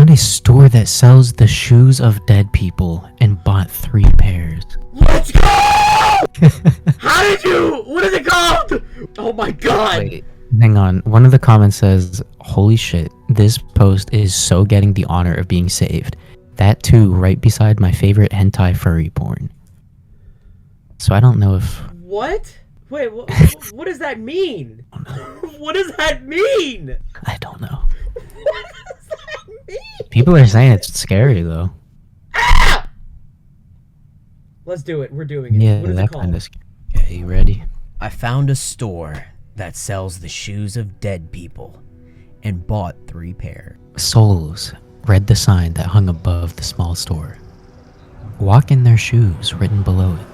found a store that sells the shoes of dead people and bought 3 pairs. Let's go! How did you? What is it called? Oh my god! Wait, hang on. One of the comments says, "Holy shit, this post is so getting the honor of being saved. That too, right beside my favorite hentai furry porn." So I don't know if... What? Wait, what does that mean? What does that mean? I don't know. What does that mean? People are saying it's scary though. Ah! Let's do it. We're doing it. Yeah, What is that it called? kind of scary. Okay, you ready? I found a store that sells the shoes of dead people and bought 3 pair. Souls read the sign that hung above the small store. "Walk in their shoes" written below it.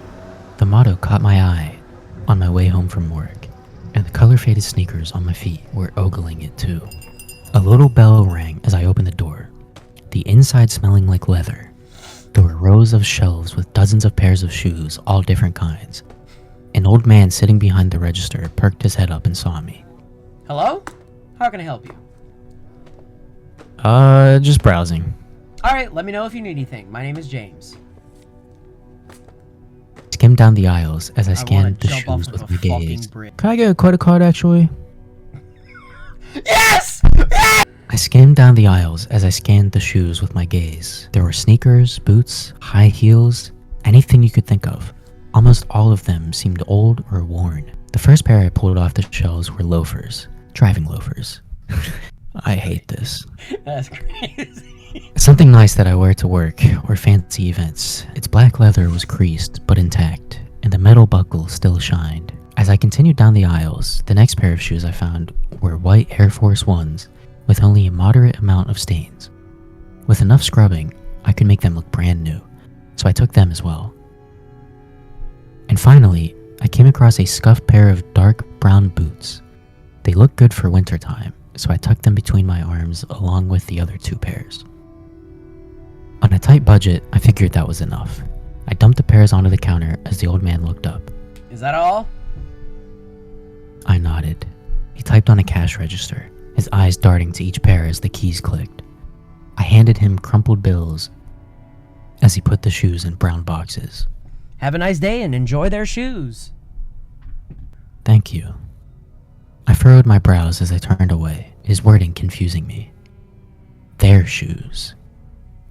The motto caught my eye on my way home from work, and the color-faded sneakers on my feet were ogling it too. A little bell rang as I opened the door, the inside smelling like leather. There were rows of shelves with dozens of pairs of shoes, all different kinds. An old man sitting behind the register perked his head up and saw me. Hello? How can I help you? Just browsing. Alright, let me know if you need anything. My name is James. Skimmed down the aisles as I wanna scanned the jump off shoes of with a my fucking gaze. bridge. Can I get a credit card actually? Yes! I skimmed down the aisles as I scanned the shoes with my gaze. There were sneakers, boots, high heels, anything you could think of. Almost all of them seemed old or worn. The first pair I pulled off the shelves were loafers. Driving loafers. I hate this. That's crazy. Something nice that I wear to work or fancy events. Its black leather was creased but intact, and the metal buckle still shined. As I continued down the aisles, the next pair of shoes I found were white Air Force Ones with only a moderate amount of stains. With enough scrubbing, I could make them look brand new, so I took them as well. And finally, I came across a scuffed pair of dark brown boots. They looked good for wintertime, so I tucked them between my arms along with the other 2 pairs. On a tight budget, I figured that was enough. I dumped the pairs onto the counter as the old man looked up. Is that all? I nodded. He typed on a cash register, his eyes darting to each pair as the keys clicked. I handed him crumpled bills as he put the shoes in brown boxes. Have a nice day and enjoy their shoes. Thank you. I furrowed my brows as I turned away, his wording confusing me. Their shoes.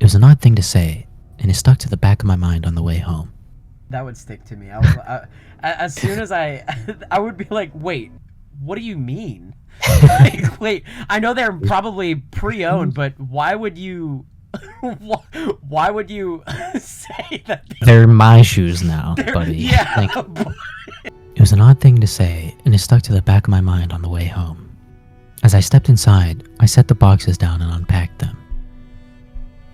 It was an odd thing to say, and it stuck to the back of my mind on the way home. That would stick to me. As soon as I would be like, wait, what do you mean? Like, wait, I know they're probably pre-owned, but why would you why would you say that? They're my shoes now, buddy. Yeah. Like, it was an odd thing to say, and it stuck to the back of my mind on the way home. As I stepped inside, I set the boxes down and unpacked them.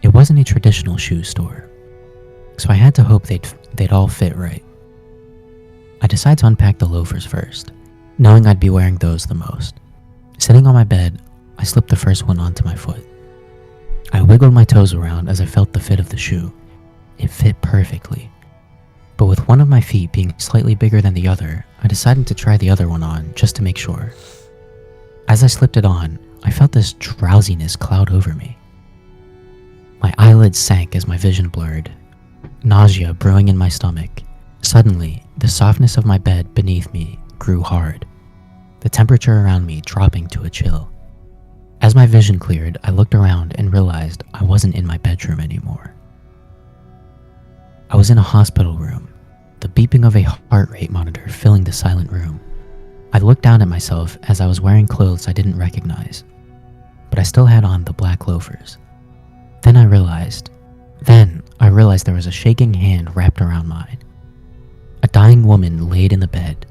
It wasn't a traditional shoe store, so I had to hope they'd all fit right. I decided to unpack the loafers first, knowing I'd be wearing those the most. Sitting on my bed, I slipped the first one onto my foot. I wiggled my toes around as I felt the fit of the shoe. It fit perfectly. But with one of my feet being slightly bigger than the other, I decided to try the other one on just to make sure. As I slipped it on, I felt this drowsiness cloud over me. My eyelids sank as my vision blurred, nausea brewing in my stomach. Suddenly, the softness of my bed beneath me grew hard, the temperature around me dropping to a chill. As my vision cleared, I looked around and realized I wasn't in my bedroom anymore. I was in a hospital room, the beeping of a heart rate monitor filling the silent room. I looked down at myself as I was wearing clothes I didn't recognize, but I still had on the black loafers. Then I realized there was a shaking hand wrapped around mine. A dying woman laid in the bed.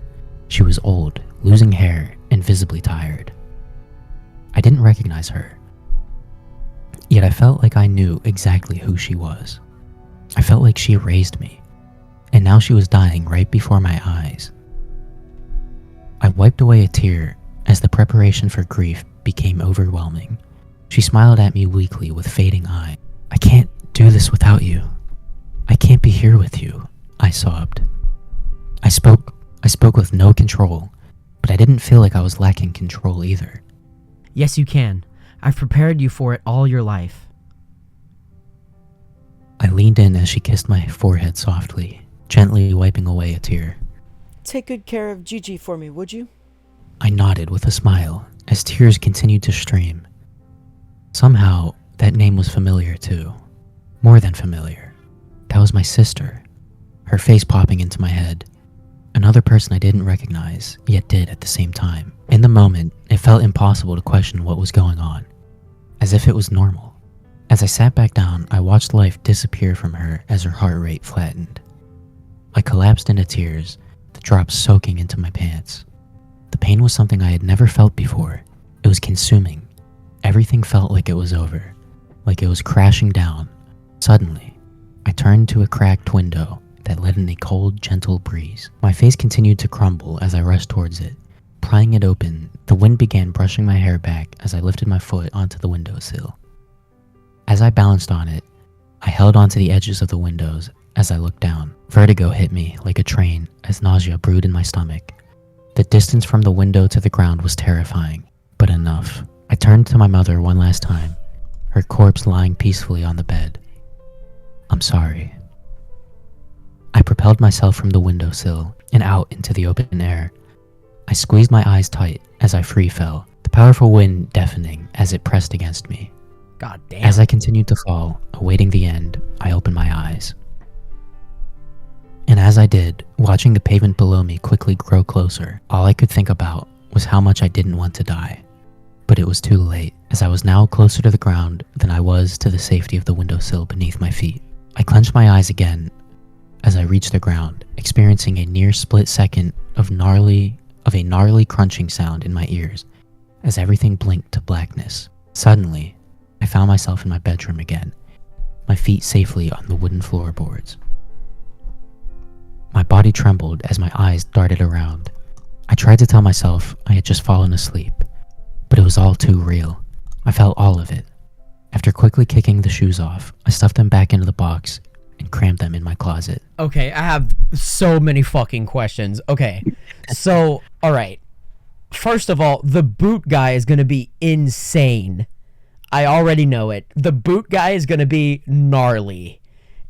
She was old, losing hair, and visibly tired. I didn't recognize her, yet I felt like I knew exactly who she was. I felt like she raised me, and now she was dying right before my eyes. I wiped away a tear as the preparation for grief became overwhelming. She smiled at me weakly with fading eye. "I can't do this without you. I can't be here with you," I sobbed. I spoke with no control, but I didn't feel like I was lacking control either. Yes, you can. I've prepared you for it all your life. I leaned in as she kissed my forehead softly, gently wiping away a tear. Take good care of Gigi for me, would you? I nodded with a smile as tears continued to stream. Somehow, that name was familiar too. More than familiar. That was my sister, her face popping into my head. Another person I didn't recognize, yet did at the same time. In the moment, it felt impossible to question what was going on, as if it was normal. As I sat back down, I watched life disappear from her as her heart rate flattened. I collapsed into tears, the drops soaking into my pants. The pain was something I had never felt before. It was consuming. Everything felt like it was over, like it was crashing down. Suddenly, I turned to a cracked window that let in a cold, gentle breeze. My face continued to crumble as I rushed towards it. Prying it open, the wind began brushing my hair back as I lifted my foot onto the windowsill. As I balanced on it, I held onto the edges of the windows as I looked down. Vertigo hit me like a train as nausea brewed in my stomach. The distance from the window to the ground was terrifying, but enough. I turned to my mother one last time, her corpse lying peacefully on the bed. I'm sorry. I propelled myself from the windowsill and out into the open air. I squeezed my eyes tight as I free fell, the powerful wind deafening as it pressed against me. God damn. As I continued to fall, awaiting the end, I opened my eyes. And as I did, watching the pavement below me quickly grow closer, all I could think about was how much I didn't want to die. But it was too late, as I was now closer to the ground than I was to the safety of the windowsill beneath my feet. I clenched my eyes again as I reached the ground, experiencing a near split second of a gnarly crunching sound in my ears as everything blinked to blackness. Suddenly, I found myself in my bedroom again, my feet safely on the wooden floorboards. My body trembled as my eyes darted around. I tried to tell myself I had just fallen asleep, but it was all too real. I felt all of it. After quickly kicking the shoes off, I stuffed them back into the box and crammed them in my closet. Okay, I have so many fucking questions. Okay, so, alright. First of all, the boot guy is gonna be insane. I already know it. The boot guy is gonna be gnarly.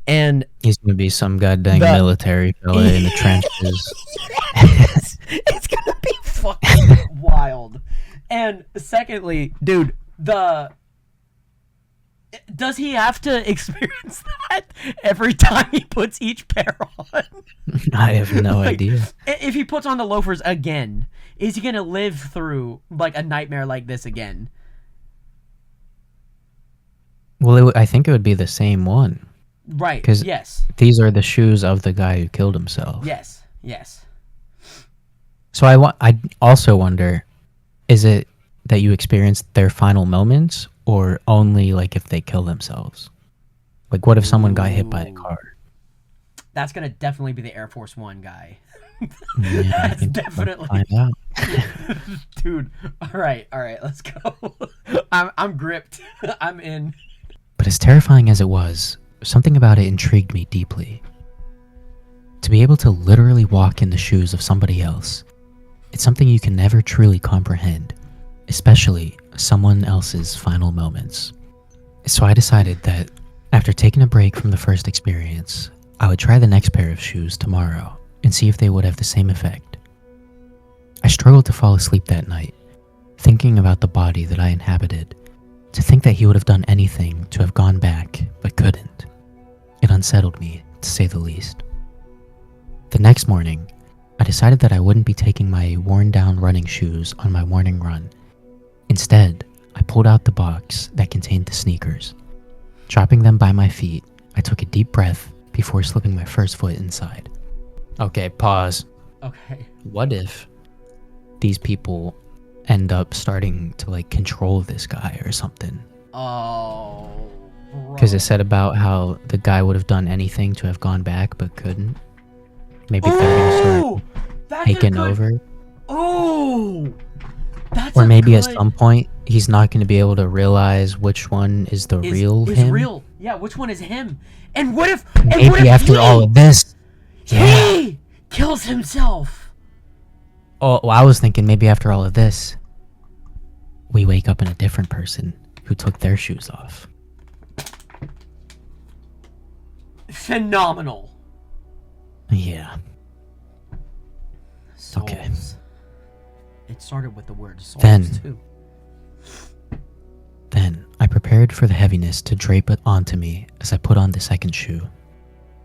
And He's gonna be some goddamn military fella in the trenches. It's gonna be fucking wild. And secondly, dude, does he have to experience that every time he puts each pair on? I have no idea. If he puts on the loafers again, is he gonna live through like a nightmare like this again? Well, I think it would be the same one. Right. 'Cause yes. These are the shoes of the guy who killed himself. Yes. Yes. So I also wonder, is it that you experienced their final moments, or only like if they kill themselves? Like, what if someone got hit by a car? That's gonna definitely be the Air Force One guy. Yeah, I That's think definitely. we'll find out. Dude. All right. Let's go. I'm gripped. I'm in. But as terrifying as it was, something about it intrigued me deeply. To be able to literally walk in the shoes of somebody else, it's something you can never truly comprehend, especially someone else's final moments. So I decided that after taking a break from the first experience, I would try the next pair of shoes tomorrow and see if they would have the same effect. I struggled to fall asleep that night, thinking about the body that I inhabited. To think that he would have done anything to have gone back, but couldn't. It unsettled me, to say the least. The next morning, I decided that I wouldn't be taking my worn-down running shoes on my morning run. Instead, I pulled out the box that contained the sneakers. Dropping them by my feet, I took a deep breath before slipping my first foot inside. Okay, pause. Okay. What if these people end up starting to like control this guy or something? Oh. Because it said about how the guy would have done anything to have gone back but couldn't. Maybe they're gonna start taking over. Oh. That's Or maybe at some point he's not going to be able to realize which one is the real him. Real. Yeah, which one is him? And what if Maybe after all of this, he kills himself? Oh, well, I was thinking maybe after all of this, we wake up in a different person who took their shoes off. phenomenal. Yeah. Souls. Okay. It started with the word souls, Then- too. Then I prepared for the heaviness to drape it onto me as I put on the second shoe.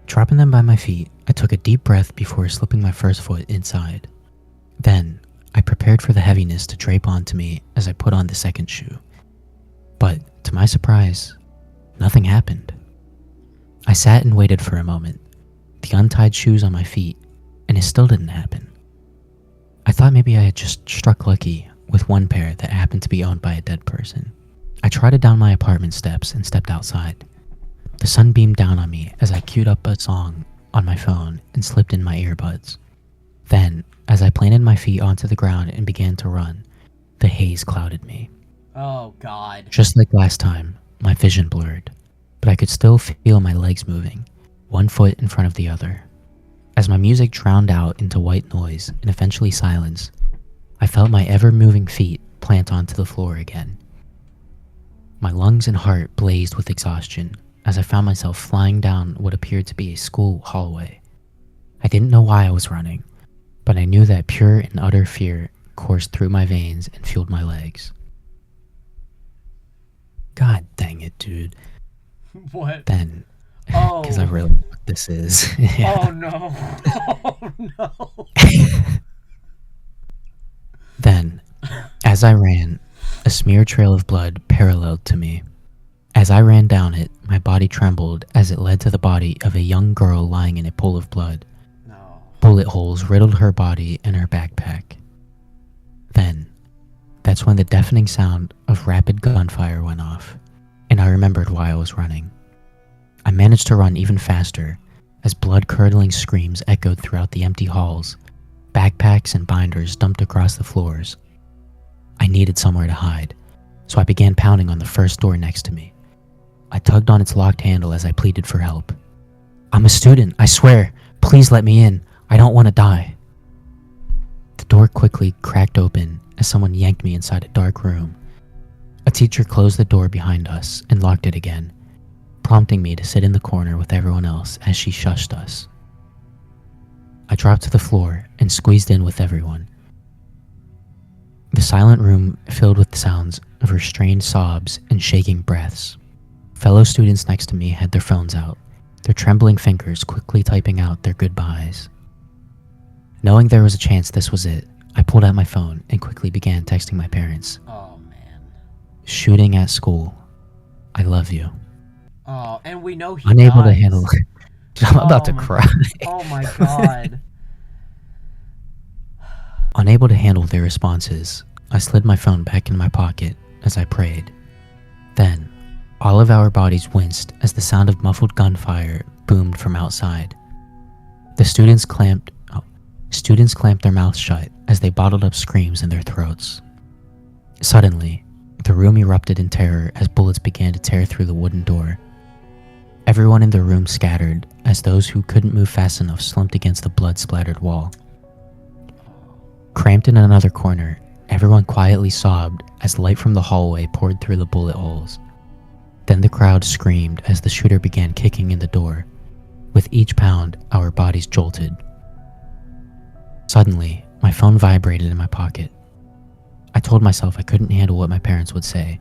Dropping them by my feet, I took a deep breath before slipping my first foot inside. Then I prepared for the heaviness to drape onto me as I put on the second shoe. But to my surprise, nothing happened. I sat and waited for a moment, the untied shoes on my feet, and it still didn't happen. I thought maybe I had just struck lucky with one pair that happened to be owned by a dead person. I trotted down my apartment steps and stepped outside. The sun beamed down on me as I queued up a song on my phone and slipped in my earbuds. Then, as I planted my feet onto the ground and began to run, the haze clouded me. Oh, God. Just like last time, my vision blurred, but I could still feel my legs moving, one foot in front of the other. As my music drowned out into white noise and eventually silence, I felt my ever-moving feet plant onto the floor again. My lungs and heart blazed with exhaustion as I found myself flying down what appeared to be a school hallway. I didn't know why I was running, but I knew that pure and utter fear coursed through my veins and fueled my legs. God dang it, dude. What? Then, Oh. because I really know what this is. Yeah. Oh, no. Oh, no. Then, as I ran, a smear trail of blood paralleled to me. As I ran down it, my body trembled as it led to the body of a young girl lying in a pool of blood. No. Bullet holes riddled her body and her backpack. Then, that's when the deafening sound of rapid gunfire went off, and I remembered why I was running. I managed to run even faster as blood-curdling screams echoed throughout the empty halls, backpacks and binders dumped across the floors. I needed somewhere to hide, so I began pounding on the first door next to me. I tugged on its locked handle as I pleaded for help. "I'm a student, I swear. Please let me in. I don't want to die." The door quickly cracked open as someone yanked me inside a dark room. A teacher closed the door behind us and locked it again, prompting me to sit in the corner with everyone else as she shushed us. I dropped to the floor and squeezed in with everyone. The silent room filled with the sounds of restrained sobs and shaking breaths. Fellow students next to me had their phones out, their trembling fingers quickly typing out their goodbyes. Knowing there was a chance this was it, I pulled out my phone and quickly began texting my parents. Oh, man. "Shooting at school. I love you." Oh, and we know he Unable to dies. handle I'm about to my- cry. Oh, my God. Unable to handle their responses, I slid my phone back in my pocket as I prayed. Then, all of our bodies winced as the sound of muffled gunfire boomed from outside. The students clamped their mouths shut as they bottled up screams in their throats. Suddenly, the room erupted in terror as bullets began to tear through the wooden door. Everyone in the room scattered as those who couldn't move fast enough slumped against the blood-splattered wall. Cramped in another corner, everyone quietly sobbed as light from the hallway poured through the bullet holes. Then the crowd screamed as the shooter began kicking in the door. With each pound, our bodies jolted. Suddenly, my phone vibrated in my pocket. I told myself I couldn't handle what my parents would say,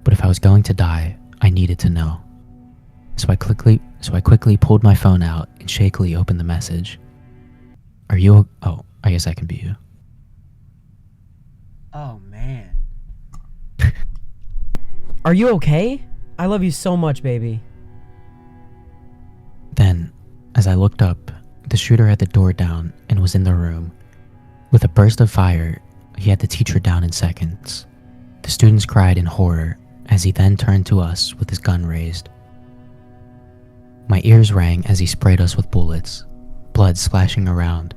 but if I was going to die, I needed to know. So I quickly pulled my phone out and shakily opened the message. Oh, I guess I can be you. Oh, man. Are you okay? I love you so much, baby. Then, as I looked up, the shooter had the door down and was in the room. With a burst of fire, he had the teacher down in seconds. The students cried in horror as he then turned to us with his gun raised. My ears rang as he sprayed us with bullets, blood splashing around.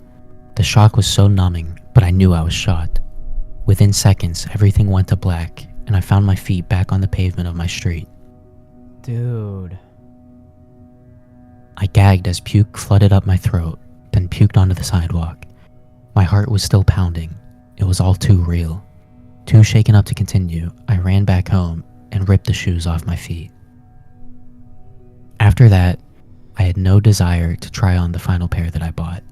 The shock was so numbing, but I knew I was shot. Within seconds, everything went to black, and I found my feet back on the pavement of my street. Dude. I gagged as puke flooded up my throat, then puked onto the sidewalk. My heart was still pounding. It was all too real. Too shaken up to continue, I ran back home and ripped the shoes off my feet. After that, I had no desire to try on the final pair that I bought.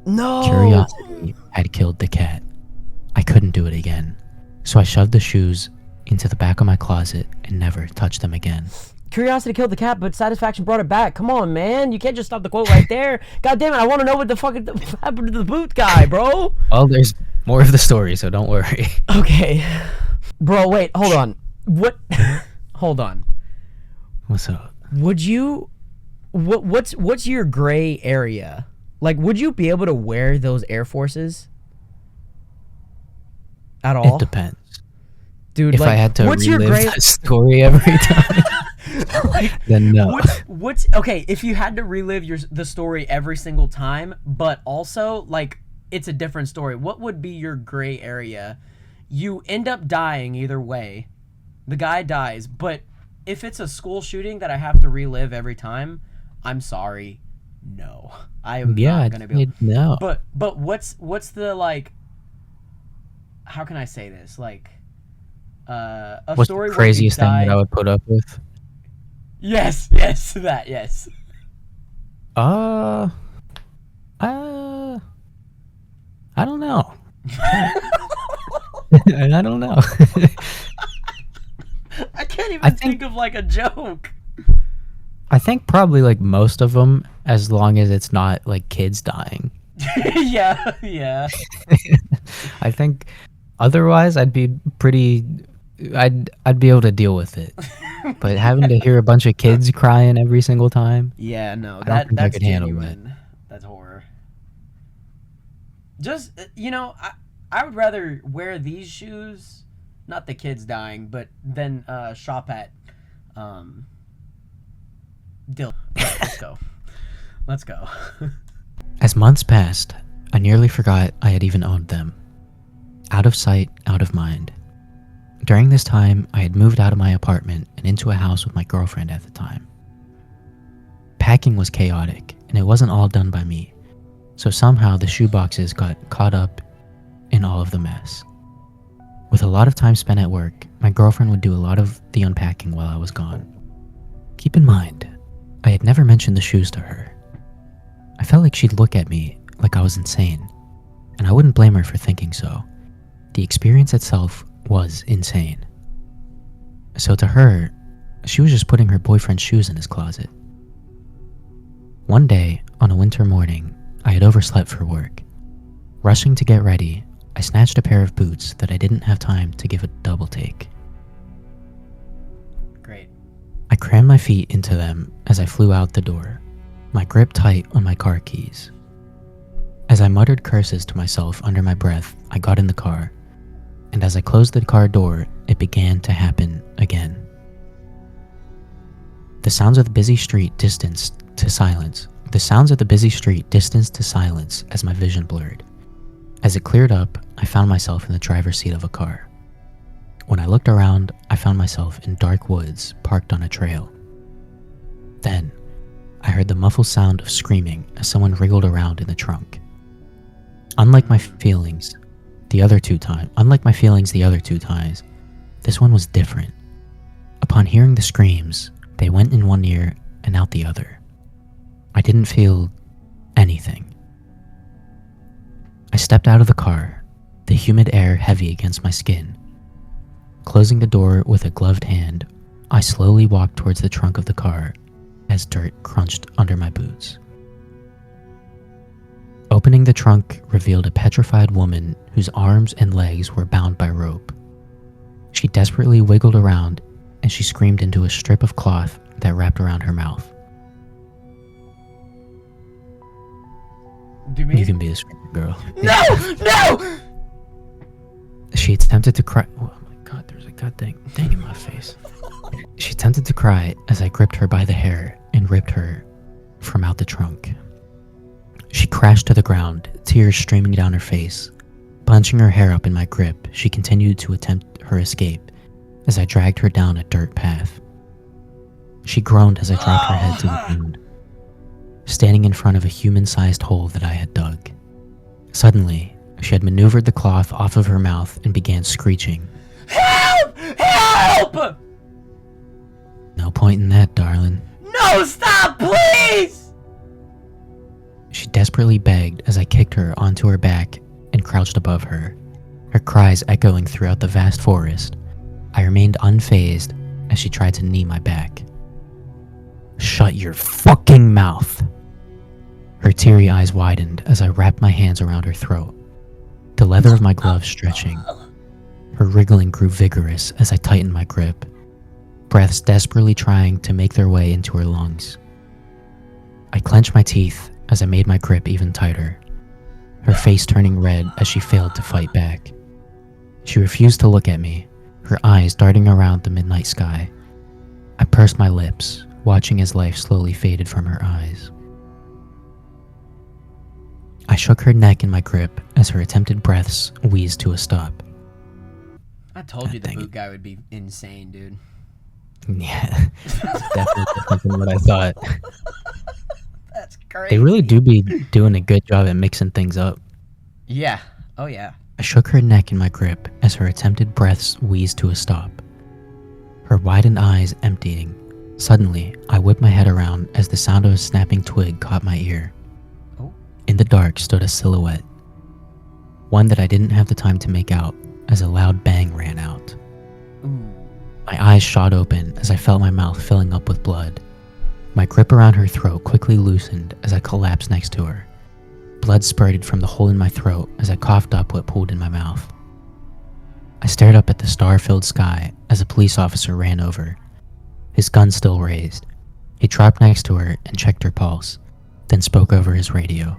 No. Curiosity had killed the cat. I couldn't do it again, so I shoved the shoes into the back of my closet and never touched them again. Curiosity killed the cat, but satisfaction brought it back. Come on, man. You can't just stop the quote right there. God damn it, I want to know what the fuck happened to the boot guy, bro. Well, there's more of the story, so don't worry. Okay. Bro, wait, hold on. What? Hold on. What's up? Would you... What's your gray area? Like, would you be able to wear those Air Forces? At all? It depends. Dude, If like, I had to what's your relive gray... that story every time, then no. What's okay? If you had to relive the story every single time, but also like it's a different story, what would be your gray area? You end up dying either way. The guy dies, but if it's a school shooting that I have to relive every time, I'm sorry, no, I am not gonna be able. No. But what's the like? How can I say this? Like, What's story the craziest where you thing die... that I would put up with? Yes, that, yes. I don't know. I don't know. I can't even think of like a joke. I think probably like most of them, as long as it's not like kids dying. yeah. I think otherwise I'd be pretty. I'd be able to deal with it. But having to hear a bunch of kids crying every single time. Yeah, no, I don't think I that's could handle genuine. That's horror. Just I would rather wear these shoes, not the kids dying, but then shop at Dill. Let's go. As months passed, I nearly forgot I had even owned them. Out of sight, out of mind. During this time, I had moved out of my apartment and into a house with my girlfriend at the time. Packing was chaotic, and it wasn't all done by me, so somehow the shoeboxes got caught up in all of the mess. With a lot of time spent at work, my girlfriend would do a lot of the unpacking while I was gone. Keep in mind, I had never mentioned the shoes to her. I felt like she'd look at me like I was insane, and I wouldn't blame her for thinking so. The experience itself was insane. So to her, she was just putting her boyfriend's shoes in his closet. One day, on a winter morning, I had overslept for work. Rushing to get ready, I snatched a pair of boots that I didn't have time to give a double take. Great. I crammed my feet into them as I flew out the door, my grip tight on my car keys. As I muttered curses to myself under my breath, I got in the car, and as I closed the car door, it began to happen again. The sounds of the busy street distanced to silence. The sounds of the busy street distanced to silence as my vision blurred. As it cleared up, I found myself in the driver's seat of a car. When I looked around, I found myself in dark woods parked on a trail. Then, I heard the muffled sound of screaming as someone wriggled around in the trunk. Unlike my feelings the other two times, this one was different. Upon hearing the screams, they went in one ear and out the other. I didn't feel anything. I stepped out of the car, the humid air heavy against my skin. Closing the door with a gloved hand, I slowly walked towards the trunk of the car as dirt crunched under my boots. Opening the trunk revealed a petrified woman whose arms and legs were bound by rope. She desperately wiggled around and she screamed into a strip of cloth that wrapped around her mouth. Do you mean? You can be the screaming girl. No! She attempted to cry. Oh my god, there's a goddamn thing in my face. She attempted to cry as I gripped her by the hair and ripped her from out the trunk. She crashed to the ground, tears streaming down her face. Bunching her hair up in my grip, she continued to attempt her escape as I dragged her down a dirt path. She groaned as I dropped her head to the ground, standing in front of a human-sized hole that I had dug. Suddenly, she had maneuvered the cloth off of her mouth and began screeching. Help! No point in that, darling. No, stop, please! She desperately begged as I kicked her onto her back and crouched above her, her cries echoing throughout the vast forest. I remained unfazed as she tried to knee my back. "Shut your fucking mouth!" Her teary eyes widened as I wrapped my hands around her throat, the leather of my gloves stretching. Her wriggling grew vigorous as I tightened my grip, breaths desperately trying to make their way into her lungs. I clenched my teeth as I made my grip even tighter, her face turning red as she failed to fight back. She refused to look at me, her eyes darting around the midnight sky. I pursed my lips, watching as life slowly faded from her eyes. I shook her neck in my grip as her attempted breaths wheezed to a stop. I told you the Dang boot it. guy would be insane, dude. Yeah, that's definitely different than what I thought. That's crazy. They really do be doing a good job at mixing things up. Yeah. Oh, yeah. I shook her neck in my grip as her attempted breaths wheezed to a stop, her widened eyes emptying. Suddenly, I whipped my head around as the sound of a snapping twig caught my ear. Oh. In the dark stood a silhouette, one that I didn't have the time to make out as a loud bang ran out. Ooh. My eyes shot open as I felt my mouth filling up with blood. My grip around her throat quickly loosened as I collapsed next to her. Blood spurted from the hole in my throat as I coughed up what pooled in my mouth. I stared up at the star-filled sky as a police officer ran over, his gun still raised. He dropped next to her and checked her pulse, then spoke over his radio.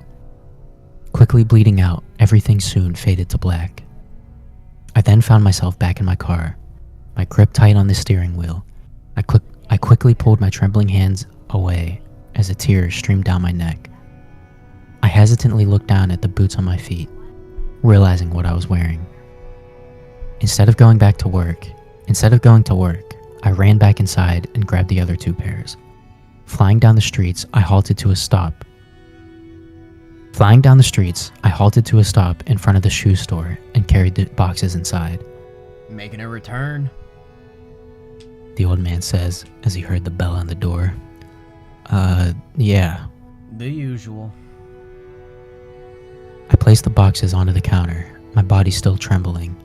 Quickly bleeding out, everything soon faded to black. I then found myself back in my car, my grip tight on the steering wheel. I quickly pulled my trembling hands away as a tear streamed down my neck. I hesitantly looked down at the boots on my feet, realizing what I was wearing. Instead of going to work, I ran back inside and grabbed the other 2 pairs. Flying down the streets, I halted to a stop in front of the shoe store and carried the boxes inside. Making a return. The old man says as he heard the bell on the door. Yeah. The usual. I placed the boxes onto the counter, my body still trembling.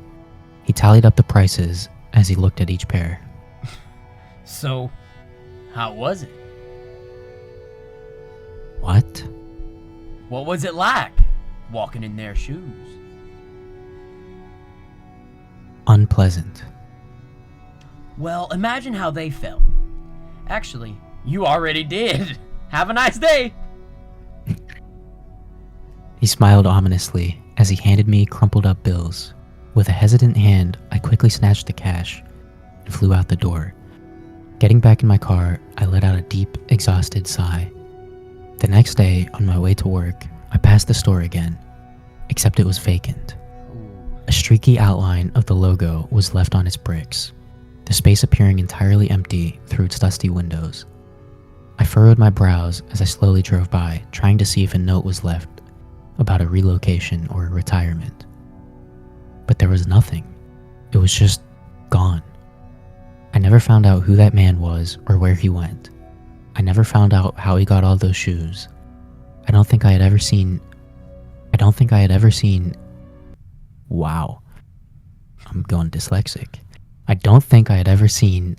He tallied up the prices as he looked at each pair. So, how was it? What? What was it like, walking in their shoes? Unpleasant. Well, imagine how they felt. Actually, you already did. Have a nice day. He smiled ominously as he handed me crumpled up bills. With a hesitant hand, I quickly snatched the cash and flew out the door. Getting back in my car, I let out a deep, exhausted sigh. The next day, on my way to work, I passed the store again, except it was vacant. A streaky outline of the logo was left on its bricks, the space appearing entirely empty through its dusty windows. I furrowed my brows as I slowly drove by, trying to see if a note was left about a relocation or a retirement. But there was nothing. It was just gone. I never found out who that man was or where he went. I never found out how he got all those shoes. I don't think I had ever seen... Wow. I'm going dyslexic. I don't think I had ever seen...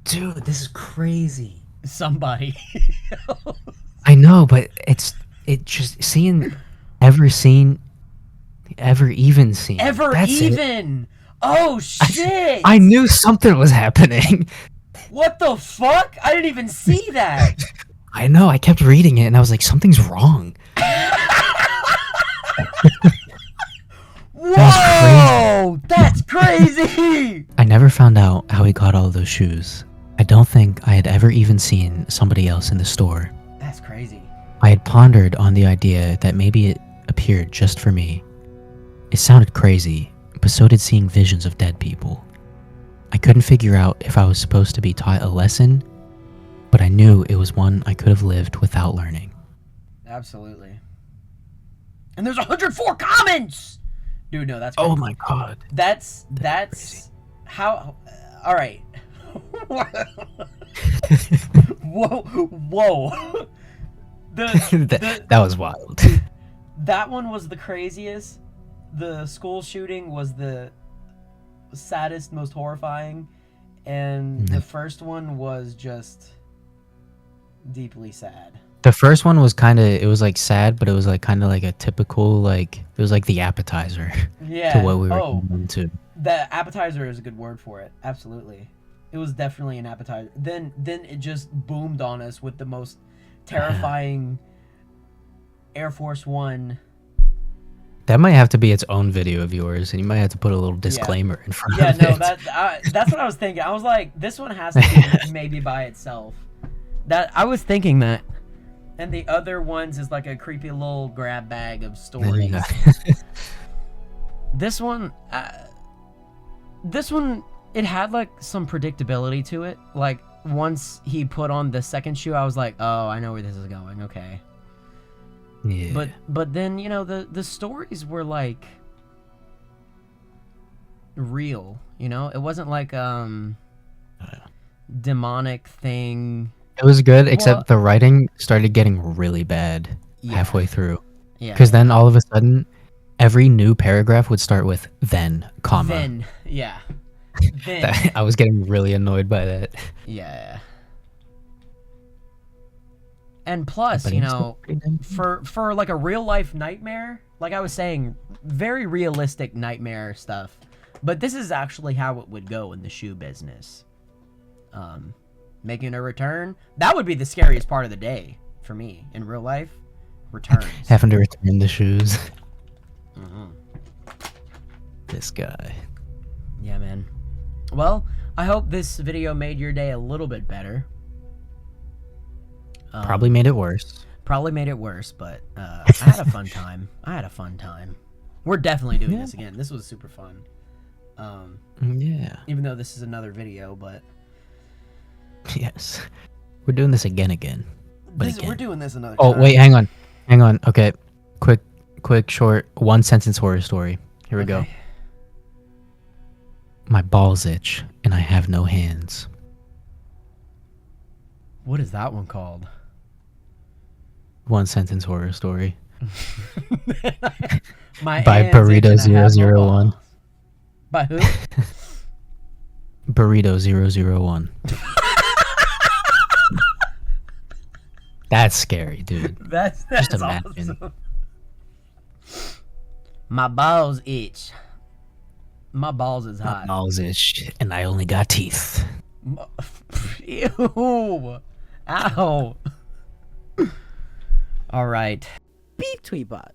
Dude, this is crazy. Somebody. I know, but ever even seen. Ever That's it. even. Oh, shit. I knew something was happening. What the fuck? I didn't even see that. I know, I kept reading it and I was like, something's wrong. Whoa! That's crazy! I never found out how he got all those shoes. I don't think I had ever even seen somebody else in the store. That's crazy. I had pondered on the idea that maybe it appeared just for me. It sounded crazy, but so did seeing visions of dead people. I couldn't figure out if I was supposed to be taught a lesson, but I knew it was one I could have lived without learning. Absolutely. And there's 104 comments! Dude, no, that's crazy. Oh my god. That's crazy. how... all right. Whoa. That was wild. That one was the craziest. The school shooting was the saddest, most horrifying, and the first one was just deeply sad. The first one was kind of, it was like sad, but it was like kind of like a typical, like it was like the appetizer Yeah. to what we were going to. The appetizer is a good word for it. Absolutely. It was definitely an appetizer. Then it just boomed on us with the most terrifying Air Force One. That might have to be its own video of yours, and you might have to put a little disclaimer in front Yeah, of no, it. that's what I was thinking. I was like, this one has to be maybe by itself. That I was thinking that. And the other ones is like a creepy little grab bag of stories. Yeah. This one, it had like some predictability to it. Like once he put on the second shoe, I was like, oh, I know where this is going. Okay. Yeah. But then, you know, the stories were like real, you know? It wasn't like demonic thing. It was good, except the writing started getting really bad halfway through. Yeah. Because then all of a sudden, every new paragraph would start with then, comma. Then, yeah. Then. I was getting really annoyed by that. Yeah. And plus, But you it was know, pretty damn good. for like a real life nightmare, like I was saying, very realistic nightmare stuff. But this is actually how it would go in the shoe business. Making a return, that would be the scariest part of the day for me in real life. Returns. Having to return the shoes. Mm-hmm. This guy. Yeah, man. Well, I hope this video made your day a little bit better. Probably made it worse. Probably made it worse, but I had a fun time. We're definitely doing this again. This was super fun. Yeah. Even though this is another video, but Yes. We're doing this again. But again. we're doing this another Oh, time. wait, hang on. Okay. Quick, short, one sentence horror story. Here we go. Okay. My balls itch, and I have no hands. What is that one called? One sentence horror story. My By hands Burrito itch and I have no 001. balls. By who? Burrito 001. That's scary, dude. That's Just imagine. awesome. My balls itch. My balls is My hot. balls itch, and I only got teeth. Ew. Ow. All right. BepTweBot.